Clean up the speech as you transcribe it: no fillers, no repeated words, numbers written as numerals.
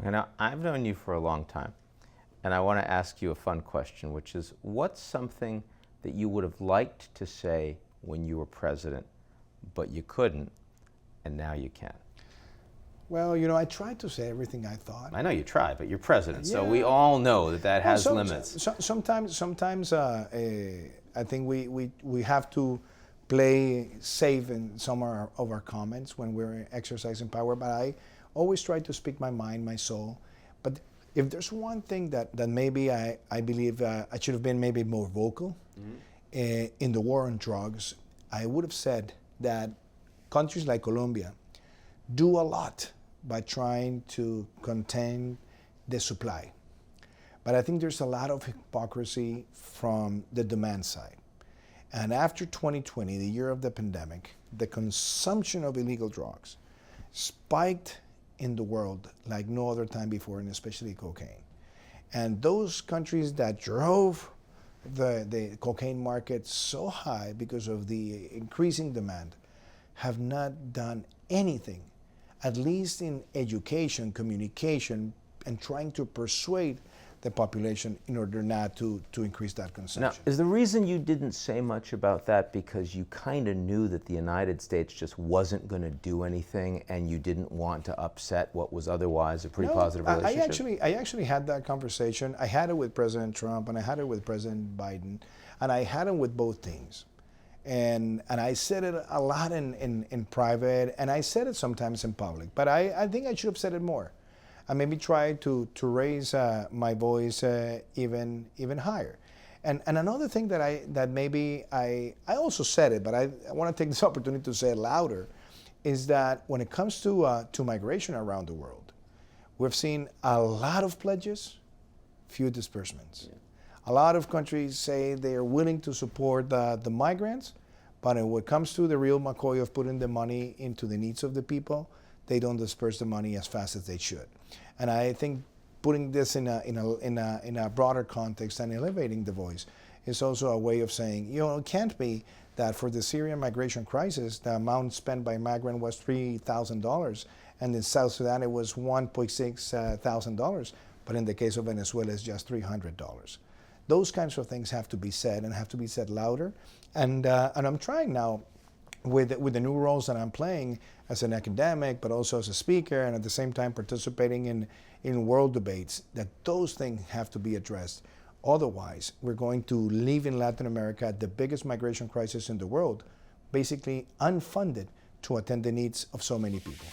And I've known you for a long time, and I want to ask you a fun question, which is, what's something that you would have liked to say when you were president, but you couldn't, and now you can? Well, I tried to say everything I thought. I know you try, but you're president, so we all know that has limits. Sometimes I think we have to play safe in some of our comments when we're exercising power, but I always try to speak my mind, my soul. But if there's one thing that maybe I believe I should have been maybe more vocal in the war on drugs, I would have said that countries like Colombia do a lot by trying to contain the supply. But I think there's a lot of hypocrisy from the demand side. And after 2020, the year of the pandemic, the consumption of illegal drugs spiked in the world like no other time before, and especially cocaine. And those countries that drove the cocaine market so high because of the increasing demand have not done anything, at least in education, communication, and trying to persuade the population in order not to increase that consumption. Now, is the reason you didn't say much about that because you kind of knew that the United States just wasn't going to do anything and you didn't want to upset what was otherwise a pretty positive relationship? I actually had that conversation. I had it with President Trump and I had it with President Biden, and I had it with both teams. And I said it a lot in private, and I said it sometimes in public, but I think I should have said it more. I maybe try to raise my voice even higher. And another thing that maybe I also said it, but I want to take this opportunity to say it louder, is that when it comes to migration around the world, we've seen a lot of pledges, few disbursements. Yeah. A lot of countries say they are willing to support the migrants, but when it comes to the real McCoy of putting the money into the needs of the people, they don't disperse the money as fast as they should. And I think putting this in a broader context and elevating the voice is also a way of saying, it can't be that for the Syrian migration crisis, the amount spent by migrant was $3,000, and in South Sudan it was $1.6 thousand, but in the case of Venezuela it's just $300. Those kinds of things have to be said, and have to be said louder. And I'm trying now, with the new roles that I'm playing as an academic, but also as a speaker, and at the same time participating in world debates, that those things have to be addressed. Otherwise, we're going to leave in Latin America the biggest migration crisis in the world, basically unfunded to attend the needs of so many people.